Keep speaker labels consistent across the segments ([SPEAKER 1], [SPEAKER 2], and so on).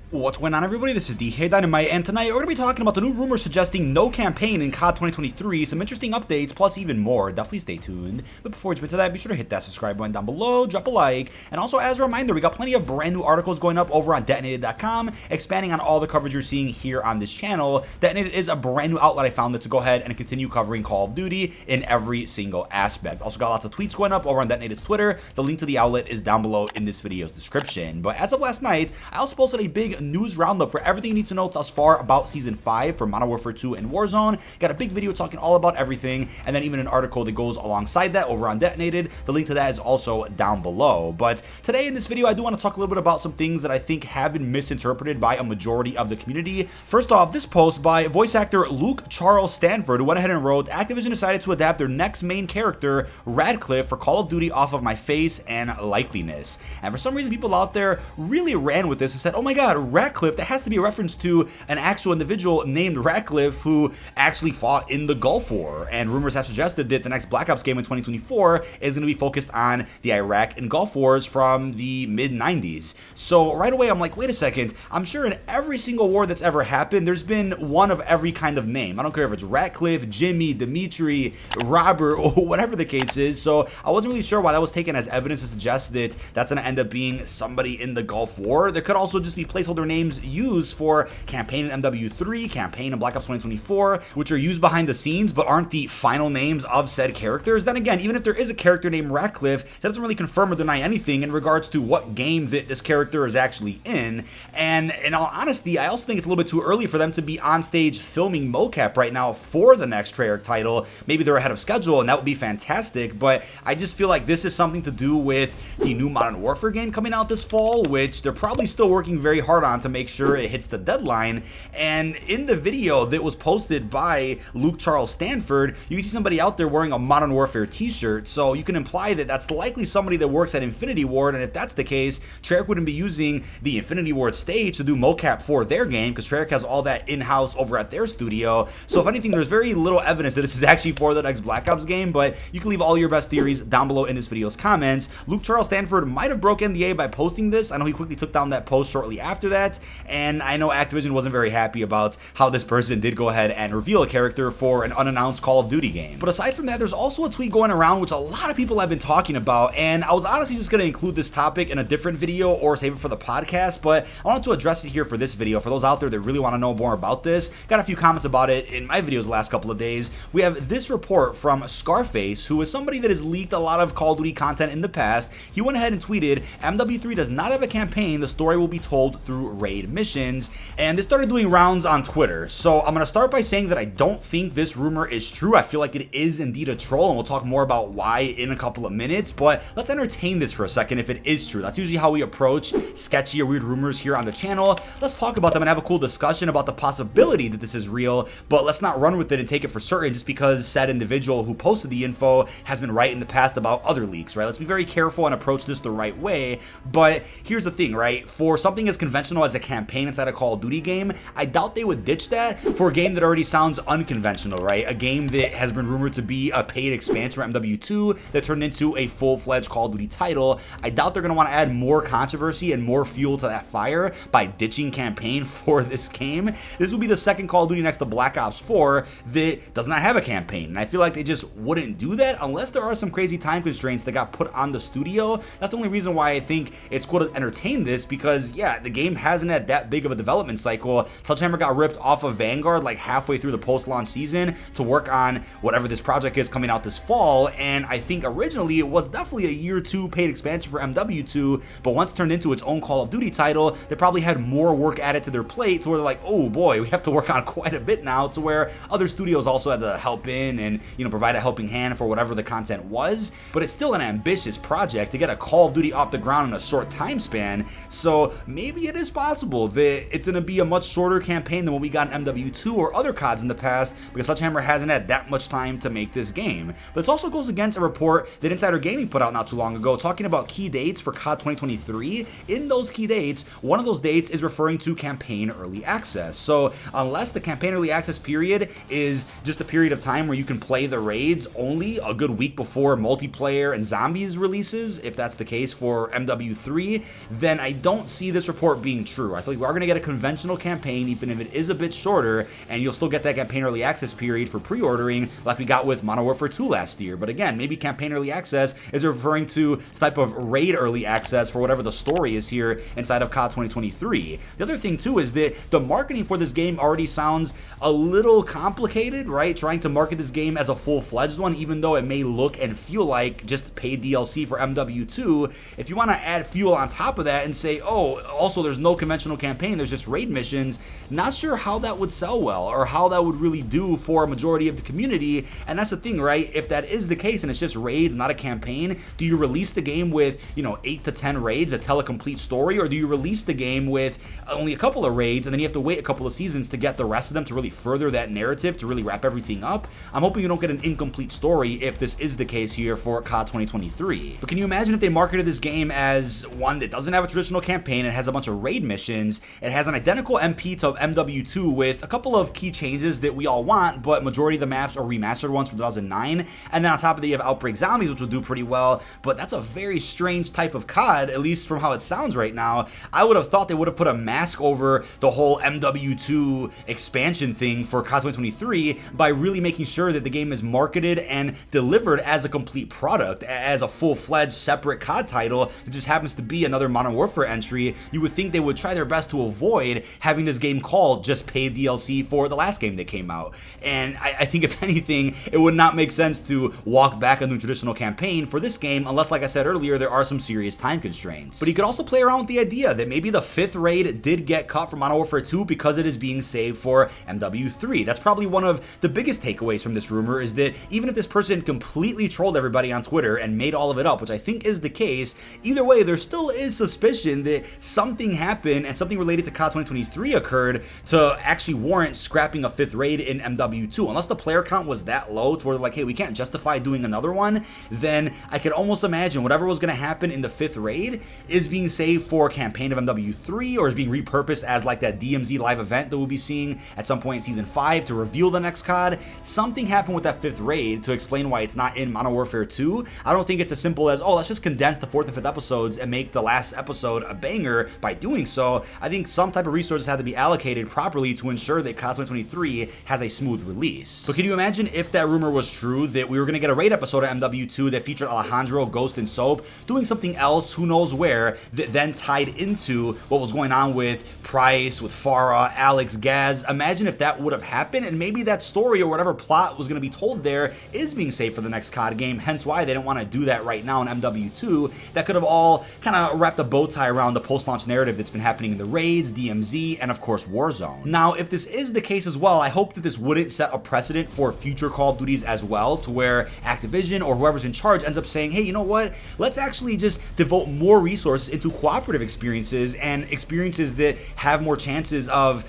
[SPEAKER 1] What's going on, everybody? This is dkdynamite, and tonight we're going to be talking about the new rumors suggesting no campaign in COD 2023, some interesting updates, plus even more. Definitely stay tuned. But before we jump into that, be sure to hit that subscribe button down below, drop a like, and also as a reminder, we got plenty of brand new articles going up over on dkdynamite.com, expanding on all the coverage you're seeing here on this channel. Detonated is a brand new outlet I founded to go ahead and continue covering Call of Duty in every single aspect. Also got lots of tweets going up over on Detonated's Twitter. The link to the outlet is down below in this video's description. But as of last night, I also posted a big news roundup for everything you need to know thus far about Season 5 for Modern Warfare 2 and Warzone. Got a big video talking all about everything, and then even an article that goes alongside that over on Detonated. The link to that is also down below. But today in this video, I do want to talk a little bit about some things that I think have been misinterpreted by a majority of the community. First off, this post by voice actor Luke Charles Stanford, who went ahead and wrote, Activision decided to adapt their next main character, Radcliffe, for Call of Duty off of my face and likeliness. And for some reason, people out there really ran with this and said, oh my god, Radcliffe, that has to be a reference to an actual individual named Radcliffe who actually fought in the Gulf War. And rumors have suggested that the next Black Ops game in 2024 is going to be focused on the Iraq and Gulf Wars from the mid-90s. So right away, I'm like, wait a second, I'm sure in every single war that's ever happened, there's been one of every kind of name. I don't care if it's Radcliffe, Jimmy, Dimitri, Robert, or whatever the case is. So I wasn't really sure why that was taken as evidence to suggest that that's going to end up being somebody in the Gulf War. There could also just be placeholder names used for campaign in MW3, campaign in Black Ops 2024, which are used behind the scenes but aren't the final names of said characters. Then again, even if there is a character named Radcliffe, that doesn't really confirm or deny anything in regards to what game that this character is actually in. And in all honesty, I also think it's a little bit too early for them to be on stage filming mocap right now for the next Treyarch title. Maybe they're ahead of schedule, and that would be fantastic, but I just feel like this is something to do with the new Modern Warfare game coming out this fall, which they're probably still working very hard on to make sure it hits the deadline. And in the video that was posted by Luke Charles Stanford, you can see somebody out there wearing a Modern Warfare t-shirt, so you can imply that that's likely somebody that works at Infinity Ward. And if that's the case, Treyarch wouldn't be using the Infinity Ward stage to do mocap for their game, because Treyarch has all that in-house over at their studio. So if anything, there's very little evidence that this is actually for the next Black Ops game, but you can leave all your best theories down below in this video's comments. Luke Charles Stanford might have broke NDA by posting this. I know he quickly took down that post shortly after that, and I know Activision wasn't very happy about how this person did go ahead and reveal a character for an unannounced Call of Duty game. But aside from that, there's also a tweet going around which a lot of people have been talking about, and I was honestly just going to include this topic in a different video or save it for the podcast, but I wanted to address it here for this video for those out there that really want to know more about this. Got a few comments about it in my videos the last couple of days. We have this report from Scarface, who is somebody that has leaked a lot of Call of Duty content in the past. He went ahead and tweeted, MW3 does not have a campaign, the story will be told through raid missions. And this started doing rounds on Twitter. So I'm going to start by saying that I don't think this rumor is true. I feel like it is indeed a troll, and we'll talk more about why in a couple of minutes, but let's entertain this for a second if it is true. That's usually how we approach sketchy or weird rumors here on the channel. Let's talk about them and have a cool discussion about the possibility that this is real, but let's not run with it and take it for certain just because said individual who posted the info has been right in the past about other leaks, right? Let's be very careful and approach this the right way. But here's the thing, right? For something as conventional as a campaign inside a Call of Duty game, I doubt they would ditch that for a game that already sounds unconventional, right? A game that has been rumored to be a paid expansion for MW2 that turned into a full-fledged Call of Duty title. I doubt they're going to want to add more controversy and more fuel to that fire by ditching campaign for this game. This will be the second Call of Duty next to Black Ops 4 that does not have a campaign, and I feel like they just wouldn't do that unless there are some crazy time constraints that got put on the studio. That's the only reason why I think it's cool to entertain this, because yeah, the game hasn't had that big of a development cycle. Sledgehammer got ripped off of Vanguard like halfway through the post-launch season to work on whatever this project is coming out this fall, and I think originally it was definitely a year 2 paid expansion for MW2, but once it turned into its own Call of Duty title, they probably had more work added to their plate to where they're like, oh boy, we have to work on quite a bit now, to where other studios also had to help in and, you know, provide a helping hand for whatever the content was. But it's still an ambitious project to get a Call of Duty off the ground in a short time span, so maybe it is possible that it's going to be a much shorter campaign than what we got in MW2 or other CODs in the past, because Sledgehammer hasn't had that much time to make this game. But this also goes against a report that Insider Gaming put out not too long ago talking about key dates for COD 2023. In those key dates, one of those dates is referring to campaign early access. So unless the campaign early access period is just a period of time where you can play the raids only a good week before multiplayer and zombies releases, if that's the case for MW3, then I don't see this report being being true. I feel like we are going to get a conventional campaign, even if it is a bit shorter, and you'll still get that campaign early access period for pre-ordering like we got with Modern Warfare 2 last year. But again, maybe campaign early access is referring to this type of raid early access for whatever the story is here inside of COD 2023. The other thing too is that the marketing for this game already sounds a little complicated, right? Trying to market this game as a full-fledged one, even though it may look and feel like just paid DLC for MW2. If you want to add fuel on top of that and say, oh, also there's no conventional campaign, there's just raid missions, not sure how that would sell well or how that would really do for a majority of the community. And that's the thing, right? If that is the case and it's just raids, not a campaign, do you release the game with, 8 to 10 raids that tell a complete story, or do you release the game with only a couple of raids and then you have to wait a couple of seasons to get the rest of them to really further that narrative, to really wrap everything up? I'm hoping you don't get an incomplete story if this is the case here for COD 2023. But can you imagine if they marketed this game as one that doesn't have a traditional campaign, it has a bunch of raid missions, it has an identical MP to MW2 with a couple of key changes that we all want, but majority of the maps are remastered ones from 2009, and then on top of that you have Outbreak Zombies, which will do pretty well, but that's a very strange type of COD, at least from how it sounds right now. I would have thought they would have put a mask over the whole MW2 expansion thing for COD 2023 by really making sure that the game is marketed and delivered as a complete product, as a full-fledged separate COD title that just happens to be another Modern Warfare entry. You would think they would try their best to avoid having this game called just paid DLC for the last game that came out. And I think if anything, it would not make sense to walk back on the traditional campaign for this game unless, like I said earlier, there are some serious time constraints. But you could also play around with the idea that maybe the 5th raid did get cut from Modern Warfare 2 because it is being saved for MW3. That's probably one of the biggest takeaways from this rumor, is that even if this person completely trolled everybody on Twitter and made all of it up, which I think is the case, either way, there still is suspicion that something happened and something related to COD 2023 occurred to actually warrant scrapping a 5th raid in MW2. Unless the player count was that low to where they're like, hey, we can't justify doing another one, then I could almost imagine whatever was going to happen in the 5th raid is being saved for a campaign of MW3, or is being repurposed as like that DMZ live event that we'll be seeing at some point in Season 5 to reveal the next COD. Something happened with that 5th raid to explain why it's not in Modern Warfare 2. I don't think it's as simple as, oh, let's just condense the 4th and 5th episodes and make the last episode a banger by doing so. I think some type of resources have to be allocated properly to ensure that COD 2023 has a smooth release. But can you imagine if that rumor was true, that we were going to get a raid episode of MW2 that featured Alejandro, Ghost, and Soap doing something else, who knows where, that then tied into what was going on with Price, with Farah, Alex, Gaz? Imagine if that would have happened, and maybe that story or whatever plot was going to be told there is being saved for the next COD game, hence why they didn't want to do that right now in MW2. That could have all kind of wrapped a bow tie around the post-launch narrative that's been happening in the raids, DMZ, and of course Warzone. Now, if this is the case as well, I hope that this wouldn't set a precedent for future Call of Duties as well, to where Activision or whoever's in charge ends up saying, hey, you know what, let's actually just devote more resources into cooperative experiences and experiences that have more chances of,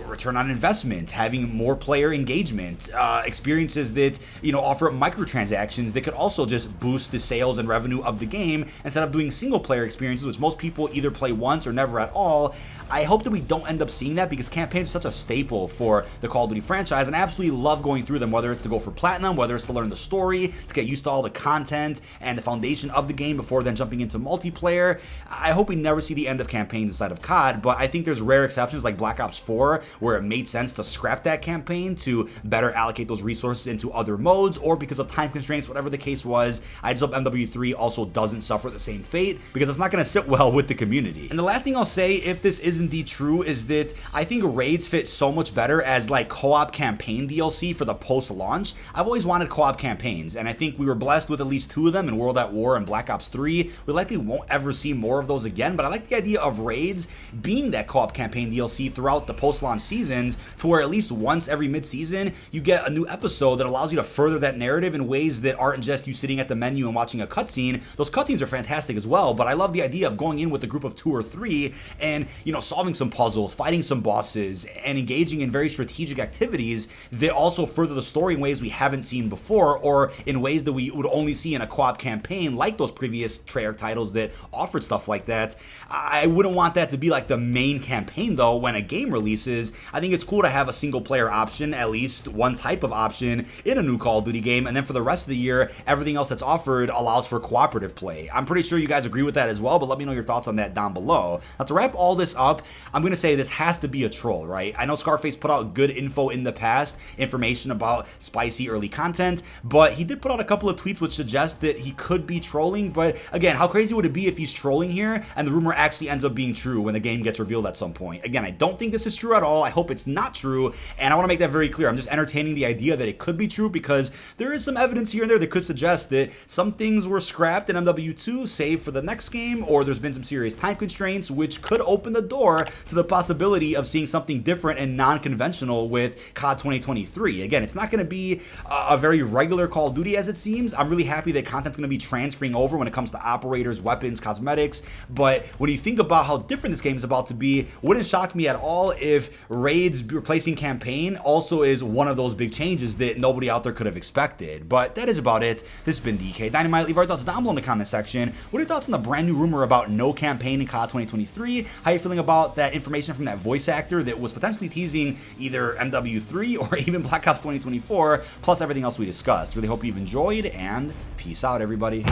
[SPEAKER 1] return on investment, having more player engagement, experiences that, offer microtransactions that could also just boost the sales and revenue of the game, instead of doing single player experiences, which most people either play once or never at all. I hope that we don't end up seeing that, because campaigns are such a staple for the Call of Duty franchise, and I absolutely love going through them, whether it's to go for platinum, whether it's to learn the story, to get used to all the content and the foundation of the game before then jumping into multiplayer. I hope we never see the end of campaigns inside of COD, but I think there's rare exceptions like Black Ops 4 where it made sense to scrap that campaign to better allocate those resources into other modes, or because of time constraints, whatever the case was. I just hope MW3 also doesn't suffer the same fate, because it's not going to sit well with the community. And the last thing I'll say, if this is indeed true, is that I think raids fit so much better as like co-op campaign DLC for the post-launch. I've always wanted co-op campaigns, and I think we were blessed with at least 2 of them in World at War and Black Ops 3. We likely won't ever see more of those again, but I like the idea of raids being that co-op campaign DLC throughout the post-launch seasons, to where at least once every mid-season you get a new episode that allows you to further that narrative in ways that aren't just you sitting at the menu and watching a cutscene. Those cutscenes are fantastic as well, but I love the idea of going in with a group of 2 or 3 and, solving some puzzles, fighting some bosses, and engaging in very strategic activities that also further the story in ways we haven't seen before, or in ways that we would only see in a co-op campaign like those previous Treyarch titles that offered stuff like that. I wouldn't want that to be like the main campaign though when a game releases. I think it's cool to have a single player option, at least one type of option in a new Call of Duty game, and then for the rest of the year, everything else that's offered allows for cooperative play. I'm pretty sure you guys agree with that as well, but let me know your thoughts on that down below. Now, to wrap all this up, I'm going to say this has to be a troll, right? I know Scarface put out good info in the past, information about spicy early content, but he did put out a couple of tweets which suggest that he could be trolling. But again, how crazy would it be if he's trolling here and the rumor actually ends up being true when the game gets revealed at some point? Again, I don't think this is true at all. I hope it's not true, and I want to make that very clear. I'm just entertaining the idea that it could be true because there is some evidence here and there that could suggest that some things were scrapped in MW2, saved for the next game, or there's been some serious time constraints, which could open the door to the possibility of seeing something different and non-conventional with COD 2023. Again, it's not going to be a very regular Call of Duty as it seems. I'm really happy that content's going to be transferring over when it comes to operators, weapons, cosmetics, but when you think about how different this game is about to be, wouldn't shock me at all if raids replacing campaign also is one of those big changes that nobody out there could have expected. But that is about it. This has been dkdynamite. Leave our thoughts down below in the comment section. What are your thoughts on the brand new rumor about no campaign in COD 2023? How are you feeling about that information from that voice actor that was potentially teasing either MW3 or even Black Ops 2024, plus everything else we discussed? Really hope you've enjoyed, and peace out, everybody.